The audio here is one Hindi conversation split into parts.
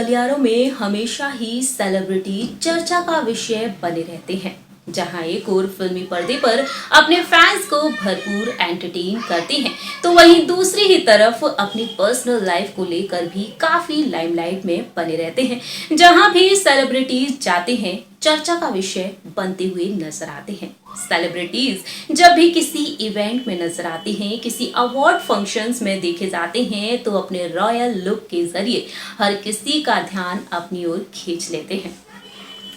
गलियारों में हमेशा ही सेलिब्रिटी चर्चा का विषय बने रहते हैं। जहां एक और फिल्मी पर्दे पर अपने फैंस को भरपूर एंटरटेन करते हैं, तो वहीं दूसरी ही तरफ अपनी पर्सनल लाइफ को लेकर भी काफी लाइमलाइट में बने रहते हैं। जहां भी सेलिब्रिटीज जाते हैं, चर्चा का विषय बनते हुए नजर आते हैं। सेलिब्रिटीज जब भी किसी इवेंट में नजर आते हैं, किसी अवार्ड फंक्शंस में देखे जाते हैं, तो अपने रॉयल लुक के जरिए हर किसी का ध्यान अपनी ओर खींच लेते हैं।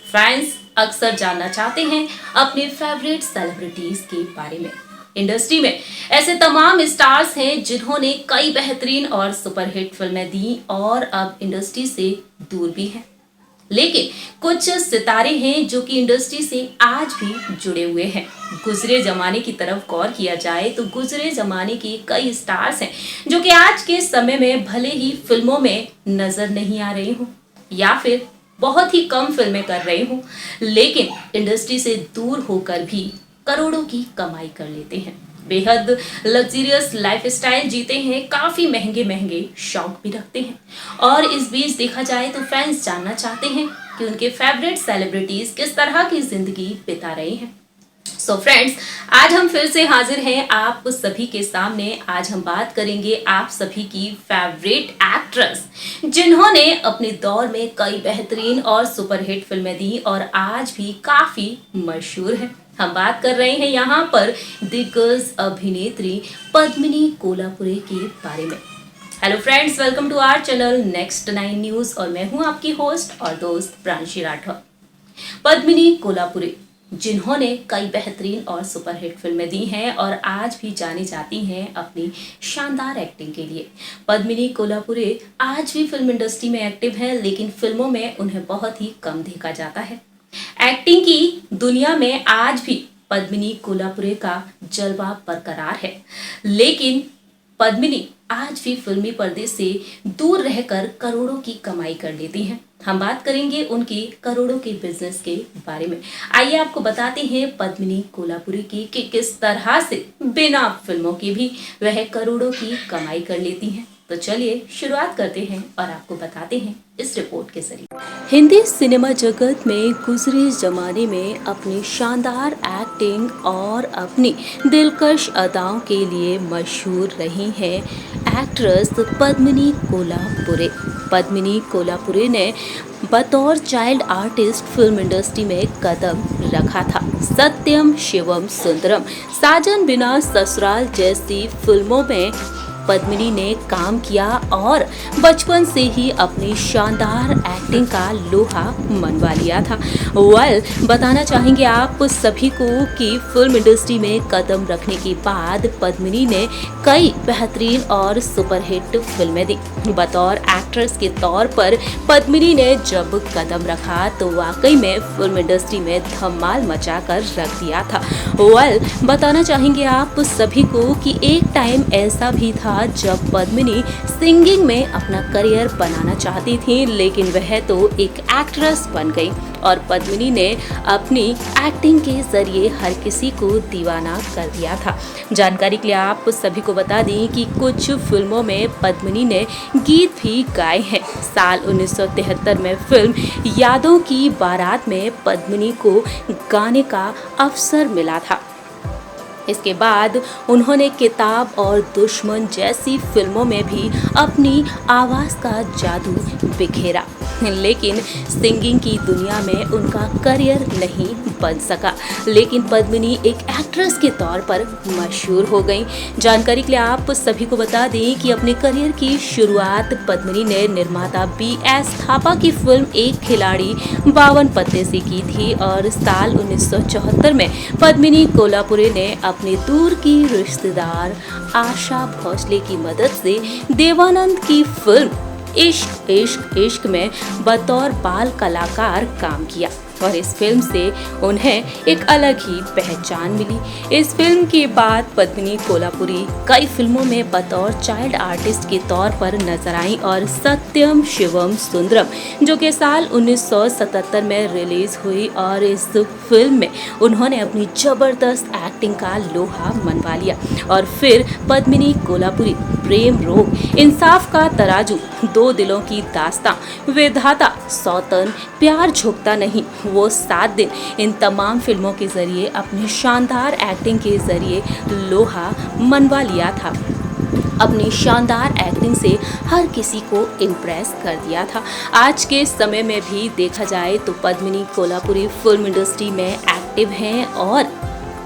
फैंस अक्सर जानना चाहते हैं अपने फेवरेट सेलिब्रिटीज के बारे में। इंडस्ट्री में ऐसे तमाम स्टार्स हैं जिन्होंने कई बेहतरीन और सुपरहिट फिल्में दी और अब इंडस्ट्री से दूर भी हैं। लेकिन कुछ सितारे हैं जो कि इंडस्ट्री से आज भी जुड़े हुए हैं। गुजरे जमाने की तरफ गौर किया जाए तो गुजरे जमाने के कई स्टार्स हैं जो कि आज के समय में भले ही फिल्मों में नजर नहीं आ रहे हों या फिर बहुत ही कम फिल्में कर रहे हों, लेकिन इंडस्ट्री से दूर होकर भी करोड़ों की कमाई कर लेते हैं। बेहद लग्जरियस लाइफस्टाइल जीते हैं, काफी महंगे महंगे शौक भी रखते हैं। और इस बीच देखा जाए तो फैंस जानना चाहते हैं कि उनके फेवरेट सेलिब्रिटीज किस तरह की जिंदगी बिता रहे हैं। सो फ्रेंड्स, आज हम फिर से हाजिर हैं आप सभी के सामने। आज हम बात करेंगे आप सभी की फेवरेट एक्ट्रेस जिन्होंने अपने दौर में कई बेहतरीन और सुपरहिट फिल्में दी और आज भी काफी मशहूर हैं। हम बात कर रहे हैं यहाँ पर दिग्गज अभिनेत्री पद्मिनी कोल्हापुरे के बारे में। Hello friends, welcome to our channel next 9 news और मैं हूँ आपकी होस्ट और दोस्त प्रांशी राठौर। पद्मिनी कोल्हापुरे जिन्होंने कई बेहतरीन और सुपरहिट फिल्में दी हैं और आज भी जानी जाती हैं अपनी शानदार एक्टिंग के लिए। पद्मिनी कोल्हापुरे आज भी फिल्म इंडस्ट्री में एक्टिव हैं, लेकिन फिल्मों में उन्हें बहुत ही कम देखा जाता है। एक्टिंग की दुनिया में आज भी पद्मिनी कोल्हापुरे का जलवा बरकरार है, लेकिन पद्मिनी आज भी फिल्मी पर्दे से दूर रहकर करोड़ों की कमाई कर लेती हैं। हम बात करेंगे उनकी करोड़ों के बिजनेस के बारे में। आइए आपको बताते हैं पद्मिनी कोल्हापुरे की कि किस तरह से बिना फिल्मों के भी वह करोड़ों की कमाई कर लेती हैं। तो चलिए शुरुआत करते हैं और आपको बताते हैं इस रिपोर्ट के जरिए। हिंदी सिनेमा जगत में गुजरे जमाने में अपनी शानदार एक्टिंग और अपनी दिलकश अदाओं के लिए मशहूर रही हैं एक्ट्रेस पद्मिनी कोल्हापुरे। पद्मिनी कोल्हापुरे ने बतौर चाइल्ड आर्टिस्ट फिल्म इंडस्ट्री में कदम रखा था। सत्यम शिवम सुंदरम, साजन बिना ससुराल जैसी फिल्मों में पद्मिनी ने काम किया और बचपन से ही अपनी शानदार एक्टिंग का लोहा मनवा लिया था। बताना चाहेंगे आप सभी को कि फिल्म इंडस्ट्री में कदम रखने के बाद पद्मिनी ने कई बेहतरीन और सुपरहिट फिल्में दी। बतौर एक्ट्रेस के तौर पर पद्मिनी ने जब कदम रखा तो वाकई में फिल्म इंडस्ट्री में धमाल मचा कर रख दिया था। बताना चाहेंगे आप सभी को कि एक टाइम ऐसा भी था जब पद्मिनी सिंगिंग में अपना करियर बनाना चाहती थी, लेकिन वह तो एक एक्ट्रेस बन गई और पद्मिनी ने अपनी एक्टिंग के जरिए हर किसी को दीवाना कर दिया था। जानकारी के लिए आप सभी को बता दें कि कुछ फिल्मों में पद्मिनी ने गीत भी गाए हैं। साल 1973 में फिल्म यादों की बारात में पद्मिनी को गाने का अवसर मिला था। इसके बाद उन्होंने किताब और दुश्मन जैसी फिल्मों में भी अपनी आवाज़ का जादू बिखेरा, लेकिन सिंगिंग की दुनिया में उनका करियर नहीं बन सका। लेकिन पद्मिनी एक एक्ट्रेस के तौर पर मशहूर हो गई। जानकारी के लिए आप सभी को बता दें कि अपने करियर की शुरुआत पद्मिनी ने निर्माता BS थापा की फिल्म एक खिलाड़ी 52 पत्ते से की थी और साल 1974 में पद्मिनी कोल्हापुरे ने अपने दूर की रिश्तेदार आशा भोसले की मदद से देवानंद की फिल्म इश्क इश्क इश्क में बतौर बाल कलाकार काम किया और इस फिल्म से उन्हें एक अलग ही पहचान मिली। इस फिल्म के बाद पद्मिनी कोल्हापुरी कई फिल्मों में बतौर चाइल्ड आर्टिस्ट के तौर पर नजर आई और सत्यम शिवम सुंदरम जो कि साल 1977 में रिलीज हुई और इस फिल्म में उन्होंने अपनी जबरदस्त एक्टिंग का लोहा मनवा लिया और फिर पद्मिनी कोल्हापुरी प्रेम रोग, इंसाफ का तराजू, दो दिलों की दास्तां, विधाता, सौतन, प्यार झुकता नहीं, वो 7 दिन, इन तमाम फिल्मों के जरिए अपनी शानदार एक्टिंग के जरिए लोहा मनवा लिया था। अपनी शानदार एक्टिंग से हर किसी को इम्प्रेस कर दिया था। आज के समय में भी देखा जाए तो पद्मिनी कोल्हापुरी फिल्म इंडस्ट्री में एक्टिव हैं और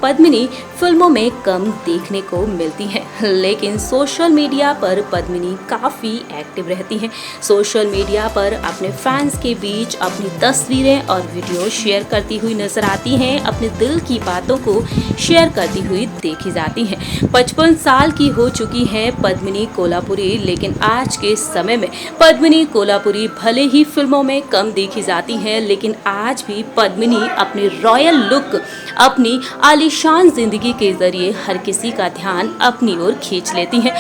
पद्मिनी फिल्मों में कम देखने को मिलती हैं, लेकिन सोशल मीडिया पर पद्मिनी काफ़ी एक्टिव रहती हैं। सोशल मीडिया पर अपने फैंस के बीच अपनी तस्वीरें और वीडियो शेयर करती हुई नजर आती हैं, अपने दिल की बातों को शेयर करती हुई देखी जाती हैं। 55 साल की हो चुकी है पद्मिनी कोल्हापुरी, लेकिन आज के समय में पद्मिनी कोल्हापुरी भले ही फिल्मों में कम देखी जाती हैं, लेकिन आज भी पद्मिनी अपने रॉयल लुक, अपनी आलीशान जिंदगी के जरिए हर किसी का ध्यान अपनी ओर खींच लेती हैं।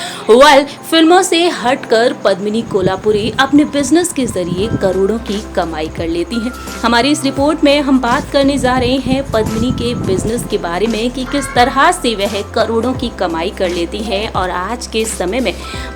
फिल्मों से हटकर पद्मिनी कोल्हापुरी अपने बिजनेस के जरिए करोड़ों की कमाई कर लेती हैं। हमारी इस रिपोर्ट में हम बात करने जा रहे हैं पद्मिनी के बिजनेस के बारे में कि किस तरह से वह करोड़ों की कमाई कर लेती है और आज के समय में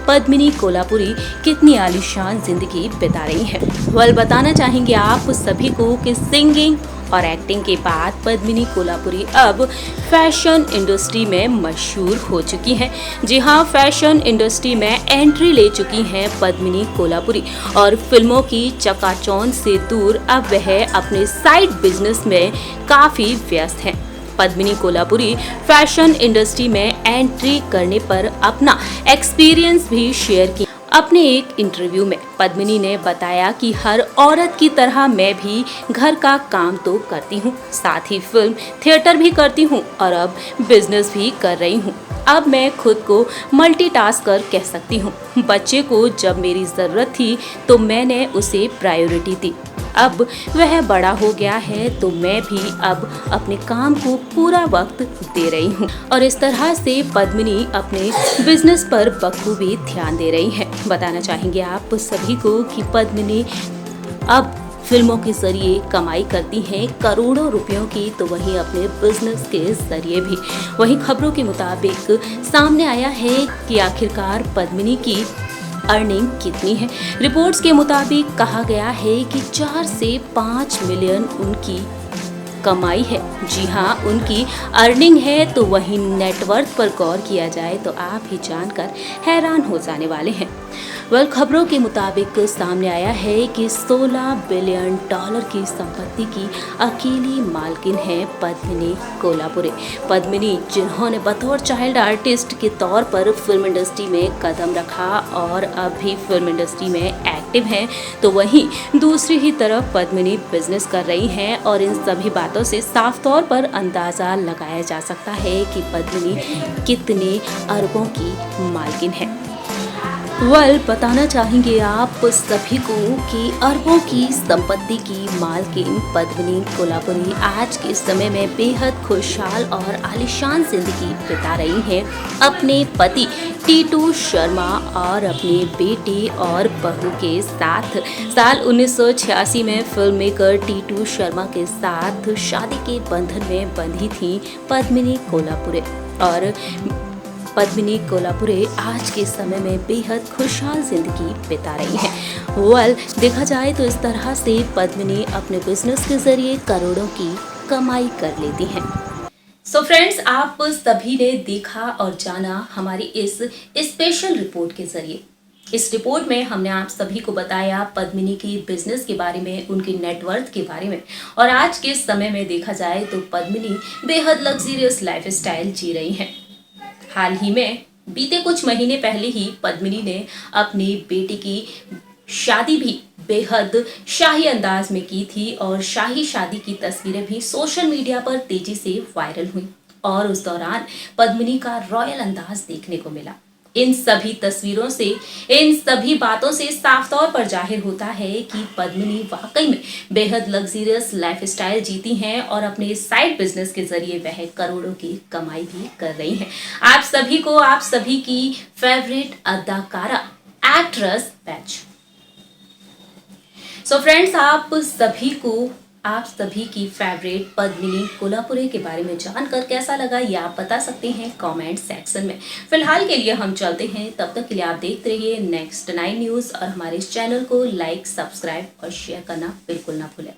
पद्मिनी कोल्हापुरी कितनी आलीशान जिंदगी बिता रही है। बताना चाहेंगे आप सभी को कि सिंगिंग और एक्टिंग के बाद पद्मिनी कोल्हापुरी अब फैशन इंडस्ट्री में मशहूर हो चुकी हैं। जी हाँ, फैशन इंडस्ट्री में एंट्री ले चुकी हैं पद्मिनी कोल्हापुरी और फिल्मों की चकाचौंध से दूर अब वह अपने साइड बिजनेस में काफ़ी व्यस्त हैं। पद्मिनी कोल्हापुरी फैशन इंडस्ट्री में एंट्री करने पर अपना एक्सपीरियंस भी शेयर किया। अपने एक इंटरव्यू में पद्मिनी ने बताया कि हर औरत की तरह मैं भी घर का काम तो करती हूँ, साथ ही फिल्म थिएटर भी करती हूँ और अब बिजनेस भी कर रही हूँ। अब मैं खुद को मल्टीटास्कर कह सकती हूँ। बच्चे को जब मेरी ज़रूरत थी तो मैंने उसे प्रायोरिटी दी। अब वह बड़ा हो गया है तो मैं भी अब अपने काम को पूरा वक्त दे रही हूँ और इस तरह से पद्मिनी अपने बिजनेस पर बखूबी ध्यान दे रही है। बताना चाहेंगे आप सभी को कि पद्मिनी अब फिल्मों के जरिए कमाई करती हैं करोड़ों रुपयों की, तो वहीं अपने बिजनेस के जरिए भी। वहीं खबरों के मुताबिक सामने आया है कि आखिरकार पद्मिनी की अर्निंग कितनी है। रिपोर्ट्स के मुताबिक कहा गया है कि 4 से 5 मिलियन उनकी कमाई है। जी हाँ, उनकी अर्निंग है। तो वहीं नेटवर्थ पर गौर किया जाए तो आप ही जानकर हैरान हो जाने वाले हैं। खबरों के मुताबिक सामने आया है कि $16 बिलियन की संपत्ति की अकेली मालकिन है पद्मिनी कोल्हापुरी। पद्मिनी जिन्होंने बतौर चाइल्ड आर्टिस्ट के तौर पर फिल्म इंडस्ट्री में कदम रखा और अब भी फिल्म इंडस्ट्री में एक्टिव हैं, तो वहीं दूसरी ही तरफ पद्मिनी बिजनेस कर रही हैं और इन सभी बातों से साफ तौर पर अंदाजा लगाया जा सकता है कि पद्मिनी कितने अरबों की मालकिन है। बताना चाहेंगे आप सभी को कि अरबों की संपत्ति की मालकिन पद्मिनी कोल्हापुरी आज के समय में बेहद खुशहाल और आलीशान जिंदगी बिता रही हैं अपने पति टीटू शर्मा और अपने बेटे और बहू के साथ। साल 1986 में फिल्म मेकर टीटू शर्मा के साथ शादी के बंधन में बंधी थी पद्मिनी कोल्हापुरी और पद्मिनी कोल्हापुरी आज के समय में बेहद खुशहाल जिंदगी बिता रही हैं। देखा जाए तो इस तरह से पद्मिनी अपने बिजनेस के जरिए करोड़ों की कमाई कर लेती हैं। फ्रेंड्स, आप सभी ने देखा और जाना हमारी इस स्पेशल रिपोर्ट के जरिए। इस रिपोर्ट में हमने आप सभी को बताया पद्मिनी की बिजनेस के बारे में, उनकी नेटवर्थ के बारे में और आज के समय में देखा जाए तो पद्मिनी बेहद लग्जरियस लाइफस्टाइल जी रही हैं। हाल ही में बीते कुछ महीने पहले ही पद्मिनी ने अपनी बेटी की शादी भी बेहद शाही अंदाज में की थी और शाही शादी की तस्वीरें भी सोशल मीडिया पर तेजी से वायरल हुई और उस दौरान पद्मिनी का रॉयल अंदाज देखने को मिला। इन सभी तस्वीरों से, इन सभी बातों से साफ तौर पर जाहिर होता है कि पद्मिनी वाकई में बेहद लग्जरियस लाइफस्टाइल जीती हैं और अपने साइड बिजनेस के जरिए वह करोड़ों की कमाई भी कर रही हैं। आप सभी को, आप सभी की फेवरेट अदाकारा एक्ट्रेस बैच। फ्रेंड्स, आप सभी को आप सभी की फेवरेट पद्मिनी कोल्हापुरे के बारे में जानकर कैसा लगा ये आप बता सकते हैं कमेंट सेक्शन में। फिलहाल के लिए हम चलते हैं, तब तक के लिए आप देखते रहिए नेक्स्ट 9 न्यूज़ और हमारे इस चैनल को लाइक, सब्सक्राइब और शेयर करना बिल्कुल ना भूलें।